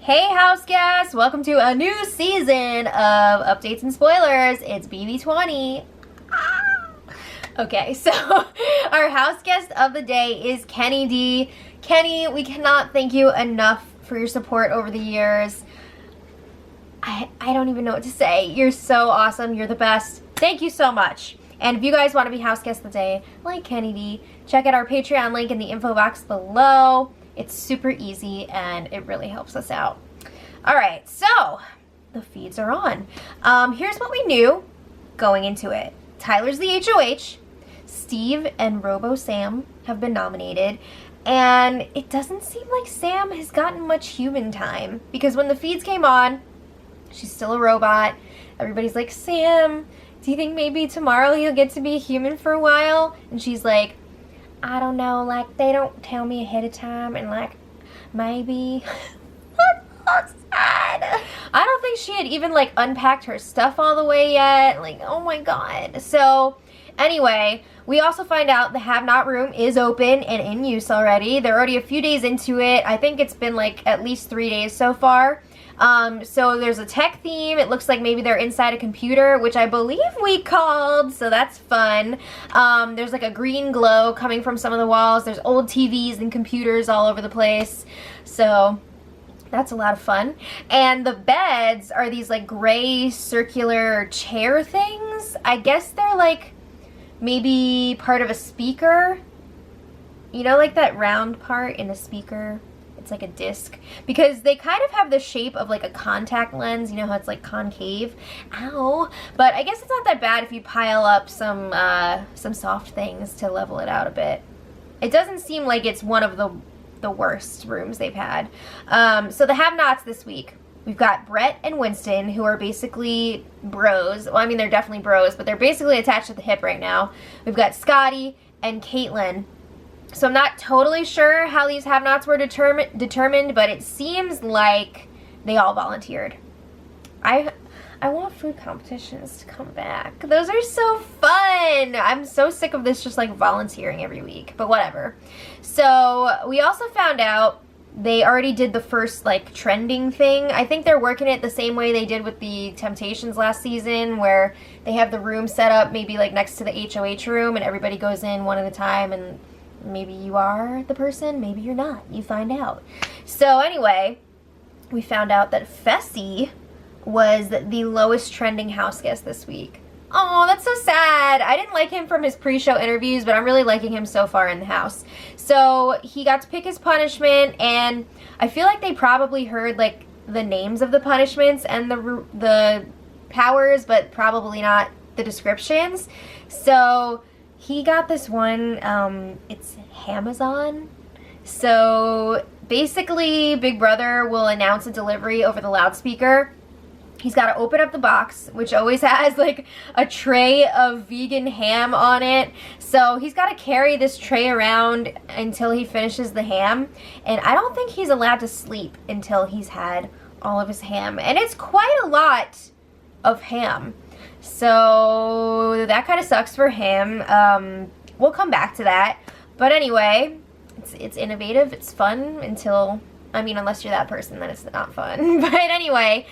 Hey house guests, welcome to a new season of updates and spoilers. It's BB20. Okay, so our house guest of the day is Kenny D. Kenny, we cannot thank you enough for your support over the years. I don't even know what to say. You're so awesome. You're the best. Thank you so much. And if you guys want to be house guest of the day, like Kenny D, check out our Patreon link in the info box below. It's super easy and it really helps us out. Alright, so the feeds are on. Here's what we knew going into it. Tyler's the HOH. Steve and Robo Sam have been nominated. And it doesn't seem like Sam has gotten much human time. Because when the feeds came on, she's still a robot. Everybody's like, Sam, do you think maybe tomorrow you'll get to be a human for a while? And she's like, I don't know, like, they don't tell me ahead of time, and, like, maybe. That's so sad. I don't think she had even, like, unpacked her stuff all the way yet. Like, oh my god. So, anyway, we also find out the Have Not room is open and in use already. They're already a few days into it. I think it's been, like, at least 3 days so far. So there's a tech theme. It looks like maybe they're inside a computer, which I believe we called, so that's fun. There's like a green glow coming from some of the walls. There's old TVs and computers all over the place. So that's a lot of fun. And the beds are these like gray circular chair things. I guess they're like maybe part of a speaker. You know, like that round part in a speaker? It's like a disc, because they kind of have the shape of like a contact lens. You know how it's like concave? Ow. But I guess it's not that bad if you pile up some soft things to level it out a bit. It doesn't seem like it's one of the worst rooms they've had. So the have-nots this week. We've got Brett and Winston, who are basically bros. Well, I mean, they're definitely bros, but they're basically attached at the hip right now. We've got Scotty and Caitlin. So I'm not totally sure how these have-nots were determined, but it seems like they all volunteered. I want food competitions to come back. Those are so fun. I'm so sick of this just like volunteering every week, but whatever. So we also found out they already did the first like trending thing. I think they're working it the same way they did with the Temptations last season, where they have the room set up maybe like next to the HOH room and everybody goes in one at a time, and maybe you are the person, maybe you're not. You find out. So anyway, we found out that Fessy was the lowest trending house guest this week. Oh, that's so sad. I didn't like him from his pre-show interviews, but I'm really liking him so far in the house. So he got to pick his punishment, and I feel like they probably heard like the names of the punishments and the powers, but probably not the descriptions. So he got this one, it's Hamazon. So basically Big Brother will announce a delivery over the loudspeaker. He's got to open up the box, which always has like a tray of vegan ham on it. So he's got to carry this tray around until he finishes the ham. And I don't think he's allowed to sleep until he's had all of his ham. And it's quite a lot of ham. So that kind of sucks for him. We'll come back to that. But anyway, it's innovative, it's fun until, I mean, unless you're that person, then it's not fun. But anyway,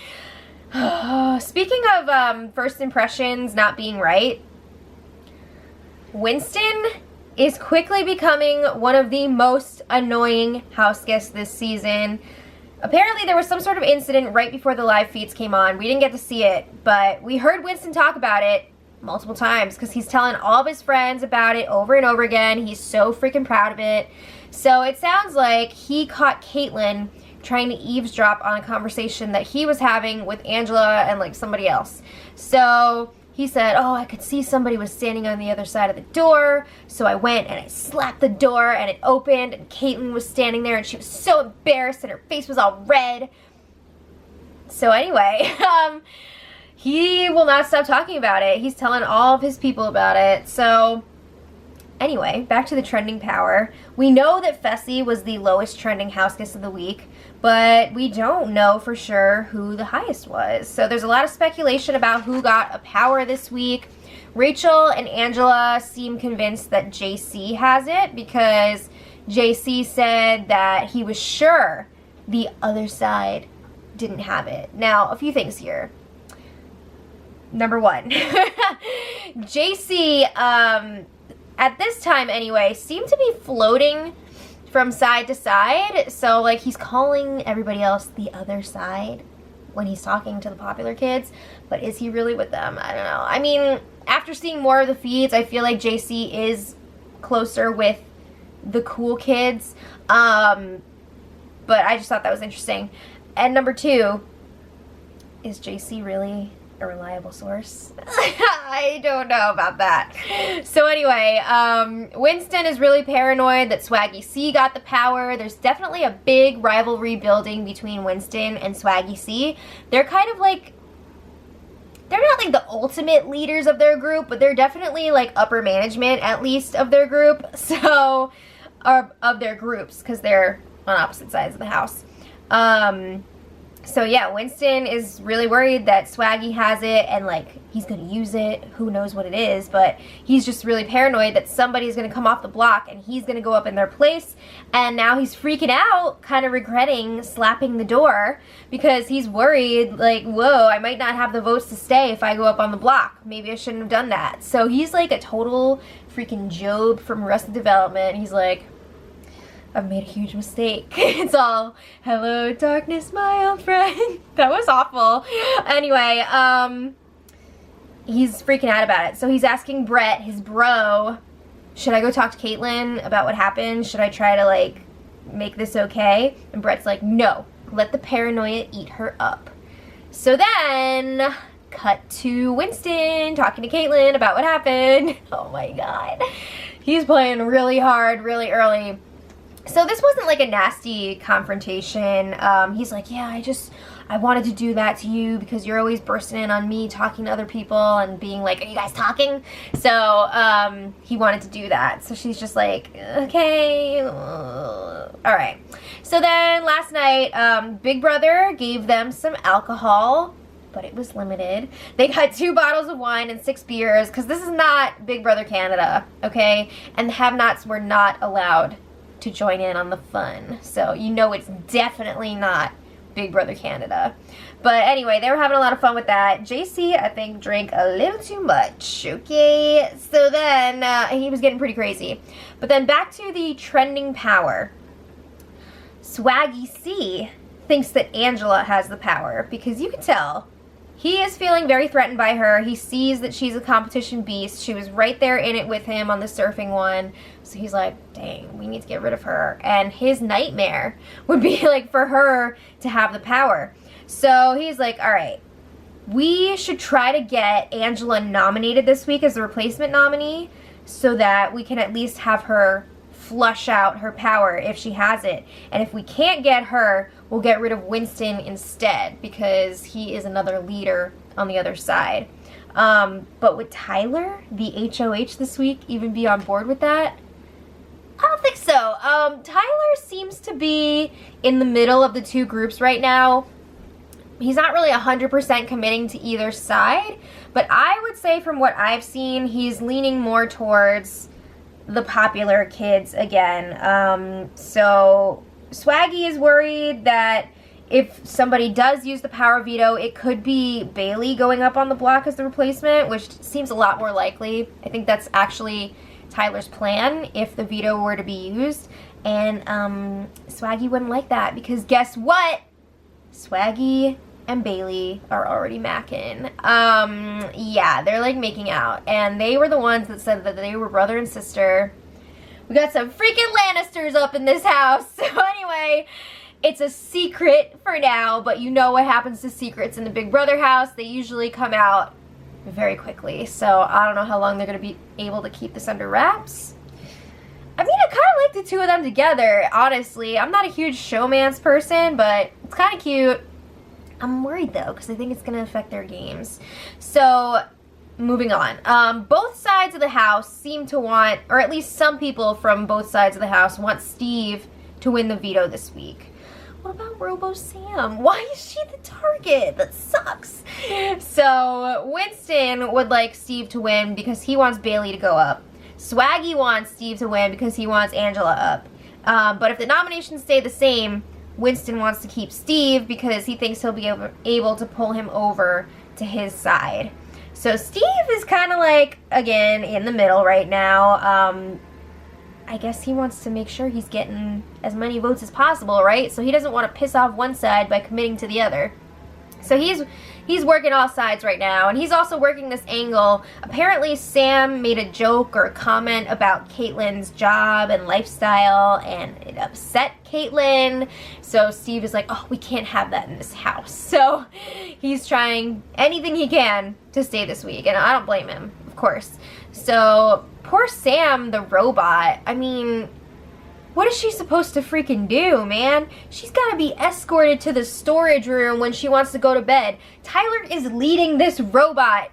speaking of first impressions not being right, Winston is quickly becoming one of the most annoying house guests this season. Apparently there was some sort of incident right before the live feeds came on. We didn't get to see it, but we heard Winston talk about it multiple times because he's telling all of his friends about it over and over again. He's so freaking proud of it. So it sounds like he caught Caitlin trying to eavesdrop on a conversation that he was having with Angela and like somebody else. So he said, oh, I could see somebody was standing on the other side of the door, so I went and I slapped the door and it opened and Caitlin was standing there and she was so embarrassed and her face was all red. So anyway, he will not stop talking about it. He's telling all of his people about it. So anyway, back to the trending power. We know that Fessy was the lowest trending house guest of the week, but we don't know for sure who the highest was. So there's a lot of speculation about who got a power this week. Rachel and Angela seem convinced that JC has it because JC said that he was sure the other side didn't have it. Now, a few things here. Number one, JC, at this time anyway, seemed to be floating from side to side. So, like, he's calling everybody else the other side when he's talking to the popular kids. But is he really with them? I don't know. I mean, after seeing more of the feeds, I feel like JC is closer with the cool kids. But I just thought that was interesting. And number two, is JC really a reliable source? I don't know about that. So anyway, Winston is really paranoid that Swaggy C got the power. There's definitely a big rivalry building between Winston and Swaggy C. They're kind of like, they're not like the ultimate leaders of their group, but they're definitely like upper management, at least, of their group. So, or of their groups, because they're on opposite sides of the house. So yeah, Winston is really worried that Swaggy has it and like he's gonna use it. Who knows what it is, but he's just really paranoid that somebody's gonna come off the block and he's gonna go up in their place. And now he's freaking out, kind of regretting slapping the door because he's worried like, whoa, I might not have the votes to stay if I go up on the block. Maybe I shouldn't have done that. So he's like a total freaking Job from Arrested Development. He's like, I've made a huge mistake. It's all, hello darkness, my old friend. That was awful. Anyway, he's freaking out about it. So he's asking Brett, his bro, should I go talk to Caitlyn about what happened? Should I try to like make this okay? And Brett's like, no, let the paranoia eat her up. So then, cut to Winston talking to Caitlyn about what happened. Oh my god. He's playing really hard, really early. So this wasn't like a nasty confrontation. He's like, yeah, I wanted to do that to you because you're always bursting in on me talking to other people and being like, are you guys talking? So he wanted to do that. So she's just like, okay, all right. So then last night, Big Brother gave them some alcohol, but it was limited. They got 2 bottles of wine and 6 beers because this is not Big Brother Canada, okay? And the have-nots were not allowed to join in on the fun. So you know it's definitely not Big Brother Canada. But anyway, they were having a lot of fun with that. JC, I think, drank a little too much, okay? So then he was getting pretty crazy. But then back to the trending power. Swaggy C thinks that Angela has the power because you can tell he is feeling very threatened by her. He sees that she's a competition beast. She was right there in it with him on the surfing one. So he's like, dang, we need to get rid of her. And his nightmare would be like for her to have the power. So he's like, all right, we should try to get Angela nominated this week as the replacement nominee so that we can at least have her flush out her power if she has it. And if we can't get her, we'll get rid of Winston instead because he is another leader on the other side. But would Tyler, the HOH this week, even be on board with that? I don't think so. Tyler seems to be in the middle of the two groups right now. He's not really 100% committing to either side, but I would say from what I've seen, he's leaning more towards the popular kids again. So Swaggy is worried that if somebody does use the power veto, it could be Bailey going up on the block as the replacement, which seems a lot more likely. I think that's actually Tyler's plan if the veto were to be used. And Swaggy wouldn't like that because guess what? Swaggy and Bailey are already macking. Yeah, they're like making out. And they were the ones that said that they were brother and sister. We got some freaking Lannisters up in this house. So anyway, it's a secret for now, but you know what happens to secrets in the Big Brother house. They usually come out very quickly. So I don't know how long they're going to be able to keep this under wraps. I mean, I kind of like the two of them together, honestly. I'm not a huge showmance person, but it's kind of cute. I'm worried, though, because I think it's going to affect their games. So, moving on. Both sides of the house seem to want, or at least some people from both sides of the house want Steve to win the veto this week. What about Robo Sam? Why is she the target? That sucks. So, Winston would like Steve to win because he wants Bailey to go up. Swaggy wants Steve to win because he wants Angela up. But if the nominations stay the same, Winston wants to keep Steve because he thinks he'll be able to pull him over to his side. So Steve is kind of like, again, in the middle right now. I guess he wants to make sure he's getting as many votes as possible, right? So he doesn't want to piss off one side by committing to the other. So he's working all sides right now, and he's also working this angle. Apparently Sam made a joke or a comment about Caitlin's job and lifestyle, and it upset Caitlin. So Steve is like, oh, we can't have that in this house. So he's trying anything he can to stay this week, and I don't blame him, of course. So poor Sam, the robot, I mean, what is she supposed to freaking do, man? She's got to be escorted to the storage room when she wants to go to bed. Tyler is leading this robot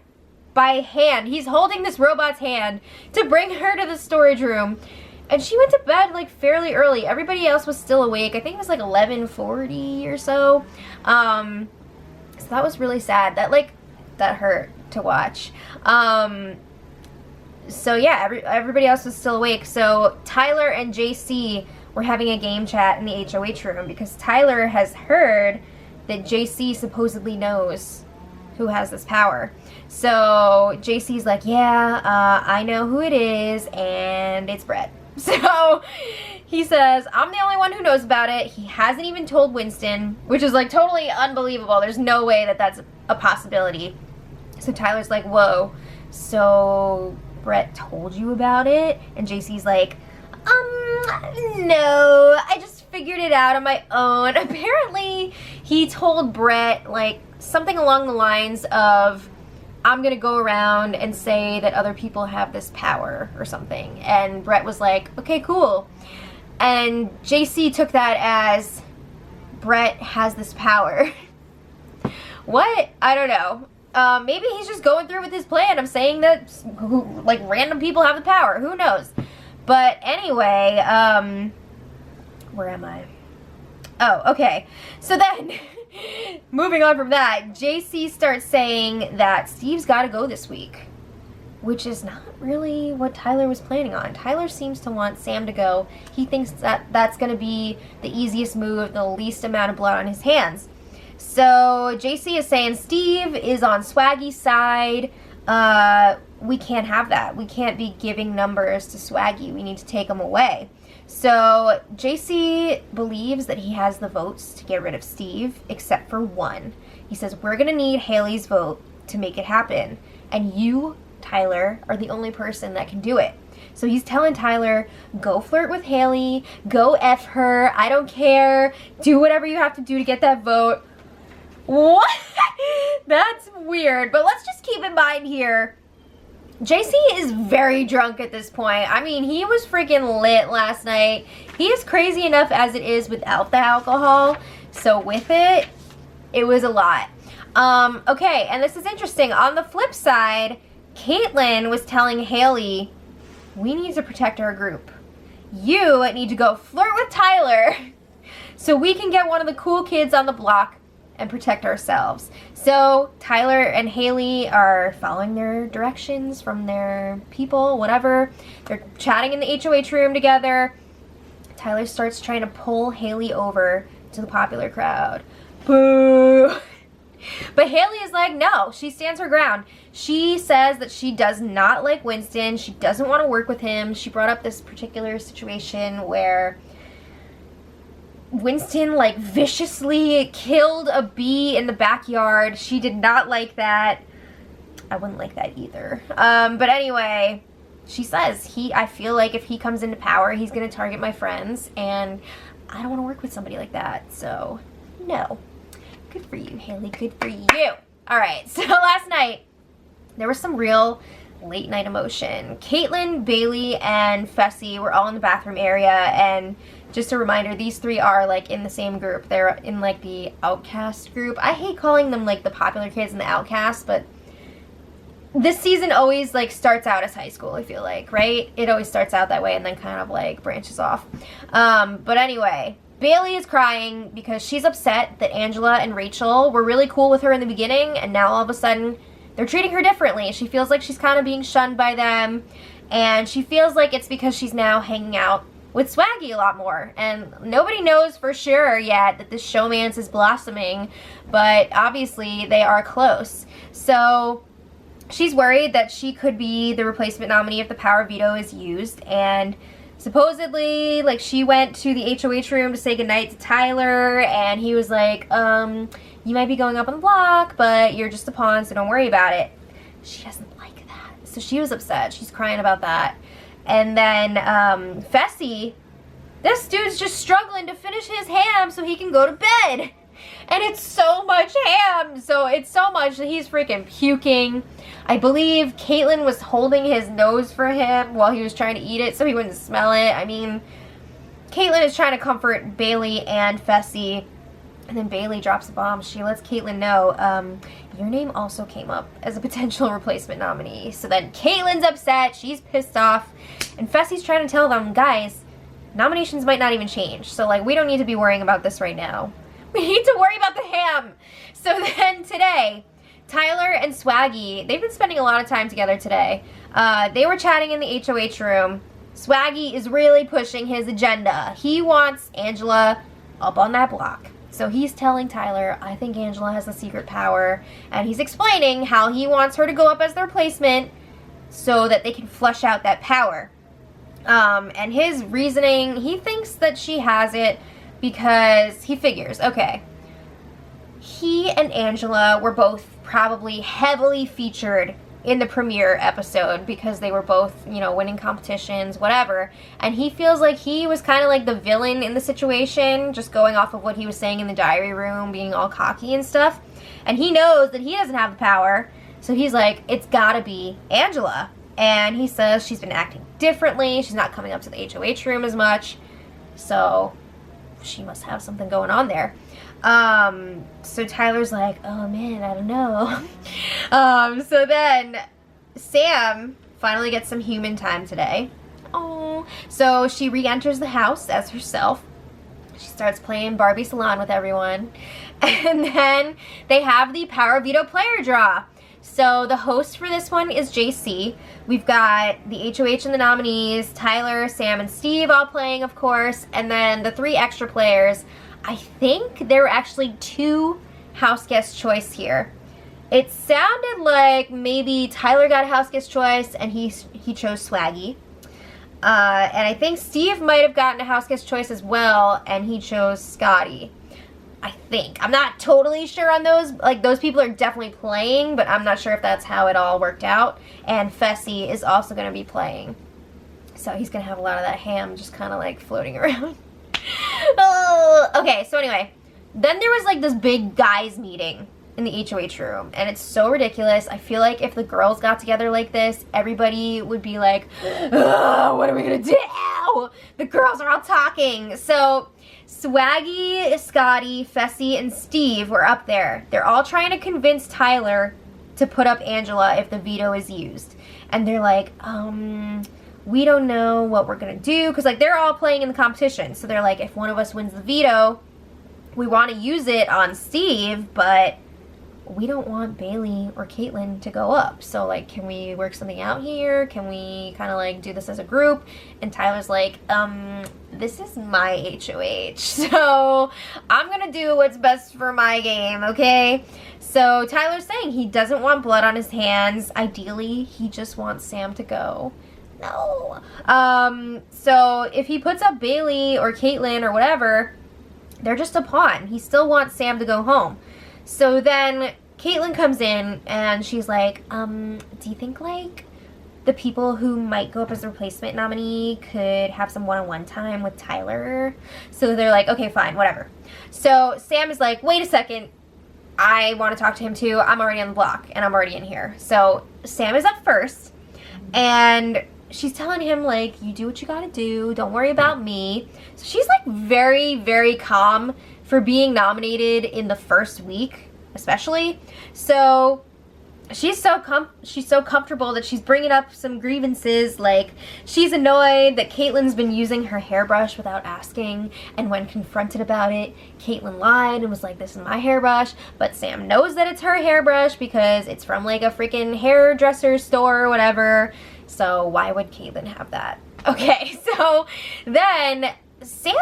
by hand. He's holding this robot's hand to bring her to the storage room. And she went to bed like fairly early. Everybody else was still awake. I think it was like 11:40 or so. So that was really sad. That hurt to watch. So yeah, everybody else was still awake. So Tyler and JC were having a game chat in the HOH room because Tyler has heard that JC supposedly knows who has this power. So JC's like, yeah, I know who it is, and it's Brett. So he says, I'm the only one who knows about it. He hasn't even told Winston, which is like totally unbelievable. There's no way that that's a possibility. So Tyler's like, whoa, so Brett told you about it? And JC's like, no, I just figured it out on my own. Apparently he told Brett like something along the lines of, I'm gonna go around and say that other people have this power or something. And Brett was like, okay, cool. And JC took that as Brett has this power. What? I don't know. Maybe he's just going through with his plan of saying that like random people have the power. Who knows? But anyway, where am I? Oh, okay. So then, moving on from that, JC starts saying that Steve's got to go this week, which is not really what Tyler was planning on. Tyler seems to want Sam to go. He thinks that that's going to be the easiest move, the least amount of blood on his hands. So JC is saying Steve is on Swaggy's side. We can't have that. We can't be giving numbers to Swaggy. We need to take them away. So JC believes that he has the votes to get rid of Steve, except for one. He says, we're going to need Haley's vote to make it happen. And you, Tyler, are the only person that can do it. So he's telling Tyler, go flirt with Haley, go F her, I don't care, do whatever you have to do to get that vote. What? That's weird. But let's just keep in mind here, JC is very drunk at this point. I mean, he was freaking lit last night. He is crazy enough as it is without the alcohol. So with it, it was a lot. Okay, and this is interesting. On the flip side, Caitlin was telling Haley, we need to protect our group. You need to go flirt with Tyler so we can get one of the cool kids on the block and protect ourselves. So Tyler and Haley are following their directions from their people, whatever. They're chatting in the HOH room together. Tyler starts trying to pull Haley over to the popular crowd. Boo! But Haley is like, no, she stands her ground. She says that she does not like Winston. She doesn't want to work with him. She brought up this particular situation where Winston like viciously killed a bee in the backyard. She did not like that. I wouldn't like that either. But anyway, she says, I feel like if he comes into power, he's going to target my friends, and I don't want to work with somebody like that. So, no. Good for you, Haley. Good for you. All right, so last night, there was some real late night emotion. Caitlin, Bailey, and Fessy were all in the bathroom area, and just a reminder, these three are like in the same group. They're in like the outcast group. I hate calling them like the popular kids and the outcasts, but this season always like starts out as high school, I feel like, right? It always starts out that way and then kind of like branches off. But anyway, Bailey is crying because she's upset that Angela and Rachel were really cool with her in the beginning, and now all of a sudden they're treating her differently. She feels like she's kind of being shunned by them, and she feels like it's because she's now hanging out with Swaggy a lot more. And nobody knows for sure yet that this showmance is blossoming, but obviously they are close. So she's worried that she could be the replacement nominee if the power veto is used, and supposedly, like, she went to the HOH room to say goodnight to Tyler, and he was like, you might be going up on the block, but you're just a pawn, so don't worry about it. She doesn't like that. So she was upset. She's crying about that. And then, Fessy, this dude's just struggling to finish his ham so he can go to bed. And it's so much ham. So it's so much that he's freaking puking. I believe Caitlyn was holding his nose for him while he was trying to eat it so he wouldn't smell it. I mean, Caitlyn is trying to comfort Bailey and Fessy. And then Bailey drops a bomb. She lets Caitlyn know, your name also came up as a potential replacement nominee. So then Caitlyn's upset. She's pissed off. And Fessy's trying to tell them, guys, nominations might not even change. So, like, we don't need to be worrying about this right now. We need to worry about the ham. So then today, Tyler and Swaggy, they've been spending a lot of time together today. They were chatting in the HOH room. Swaggy is really pushing his agenda. He wants Angela up on that block. So he's telling Tyler, I think Angela has the secret power, and he's explaining how he wants her to go up as the replacement so that they can flush out that power. And his reasoning, he thinks that she has it because he figures, okay, he and Angela were both probably heavily featured in the premiere episode because they were both, you know, winning competitions, whatever. And he feels like he was kind of like the villain in the situation, just going off of what he was saying in the diary room, being all cocky and stuff. And he knows that he doesn't have the power, so he's like, it's gotta be Angela. And he says she's been acting differently, she's not coming up to the HOH room as much, so she must have something going on there. So Tyler's like, oh man, I don't know. So then Sam finally gets some human time today. Oh, so she re-enters the house as herself. She starts playing Barbie Salon with everyone. And then they have the Power Veto player draw. So the host for this one is JC. We've got the HOH and the nominees, Tyler, Sam, and Steve all playing, of course. And then the 3 extra players. I think there were actually 2 house guest choice here. It sounded like maybe Tyler got a house guest choice and he chose Swaggy. And I think Steve might have gotten a house guest choice as well and he chose Scotty. I think. I'm not totally sure on those. Like, those people are definitely playing, but I'm not sure if that's how it all worked out. And Fessy is also going to be playing. So he's going to have a lot of that ham just kind of like floating around. Oh, okay, so anyway, then there was like this big guys meeting in the HOH room, and it's so ridiculous. I feel like if the girls got together like this, everybody would be like, what are we gonna do? The girls are all talking. So Swaggy, Scotty, Fessy, and Steve were up there. They're all trying to convince Tyler to put up Angela if the veto is used. And they're like, we don't know what we're gonna do, because like they're all playing in the competition, so they're like, if one of us wins the veto, we want to use it on Steve, but we don't want Bailey or Caitlyn to go up, so like, can we work something out here? Can we kind of like do this as a group? And Tyler's like, this is my HOH, so I'm gonna do what's best for my game, okay? So Tyler's saying he doesn't want blood on his hands. Ideally, he just wants Sam to go. No. So if he puts up Bailey or Caitlyn or whatever, they're just a pawn. He still wants Sam to go home. So then Caitlyn comes in and she's like, do you think like the people who might go up as a replacement nominee could have some one-on-one time with Tyler? So they're like, okay, fine, whatever. So Sam is like, wait a second, I want to talk to him too. I'm already on the block and I'm already in here. So Sam is up first and she's telling him, like, you do what you gotta do, don't worry about me. So she's like very, very calm for being nominated in the first week, especially. So she's so comfortable that she's bringing up some grievances, like she's annoyed that Caitlyn's been using her hairbrush without asking, and when confronted about it, Caitlyn lied and was like, this is my hairbrush, but Sam knows that it's her hairbrush because it's from like a freaking hairdresser store or whatever. So why would Caitlyn have that? Okay, so then Sam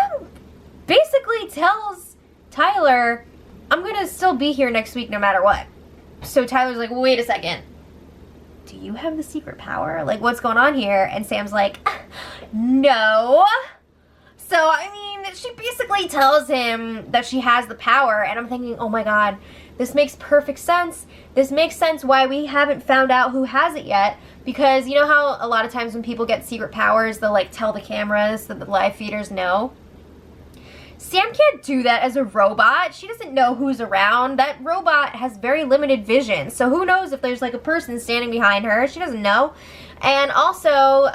basically tells Tyler, I'm gonna still be here next week no matter what. So Tyler's like, wait a second. Do you have the secret power? Like, what's going on here? And Sam's like, no. So, I mean, she basically tells him that she has the power, and I'm thinking, oh my god, this makes perfect sense. This makes sense why we haven't found out who has it yet, because you know how a lot of times when people get secret powers, they'll like tell the cameras so the live feeders know? Sam can't do that as a robot. She doesn't know who's around. That robot has very limited vision, so who knows if there's like a person standing behind her. She doesn't know. And also,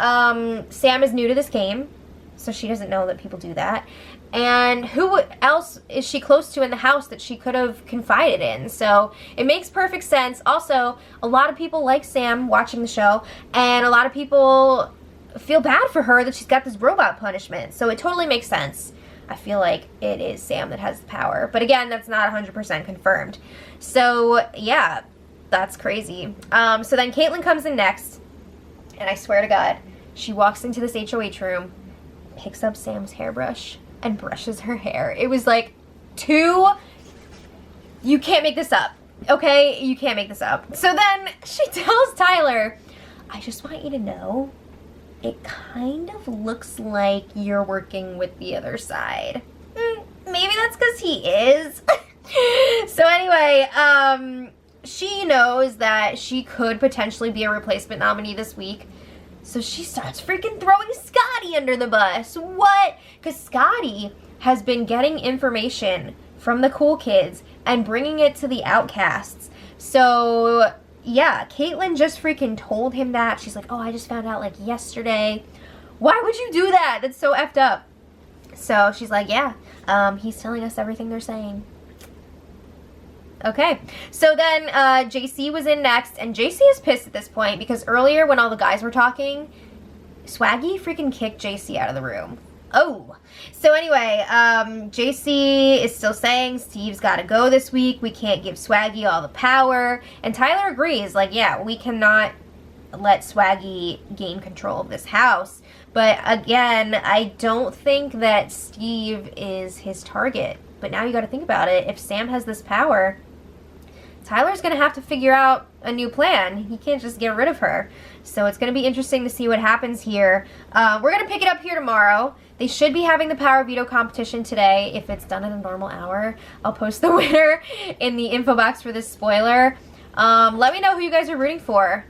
Sam is new to this game, so she doesn't know that people do that. And who else is she close to in the house that she could have confided in? So it makes perfect sense. Also, a lot of people like Sam watching the show, and a lot of people feel bad for her that she's got this robot punishment. So it totally makes sense. I feel like it is Sam that has the power. But again, that's not 100% confirmed. So yeah, that's crazy. So then Caitlin comes in next, and I swear to God, she walks into this HOH room, picks up Sam's hairbrush, and brushes her hair. It was like you can't make this up, okay? You can't make this up. So then she tells Tyler, I just want you to know, it kind of looks like you're working with the other side. Maybe that's because he is. So anyway, she knows that she could potentially be a replacement nominee this week. So she starts freaking throwing Scotty under the bus. What? Because Scotty has been getting information from the cool kids and bringing it to the outcasts. So yeah, Caitlin just freaking told him that. She's like, oh, I just found out like yesterday. Why would you do that? That's so effed up. So she's like, yeah, he's telling us everything they're saying. Okay, so then JC was in next, and JC is pissed at this point because earlier when all the guys were talking, Swaggy freaking kicked JC out of the room. Oh, so anyway, JC is still saying Steve's got to go this week. We can't give Swaggy all the power. And Tyler agrees, like, yeah, we cannot let Swaggy gain control of this house. But again, I don't think that Steve is his target. But now you got to think about it. If Sam has this power, Tyler's going to have to figure out a new plan. He can't just get rid of her. So it's going to be interesting to see what happens here. We're going to pick it up here tomorrow. They should be having the power veto competition today. If it's done at a normal hour, I'll post the winner in the info box for this spoiler. Let me know who you guys are rooting for.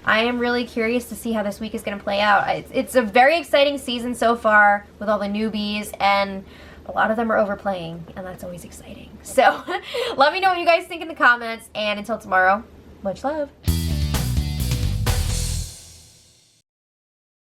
I am really curious to see how this week is going to play out. It's a very exciting season so far with all the newbies, and a lot of them are overplaying, and that's always exciting. So let me know what you guys think in the comments, and until tomorrow, much love.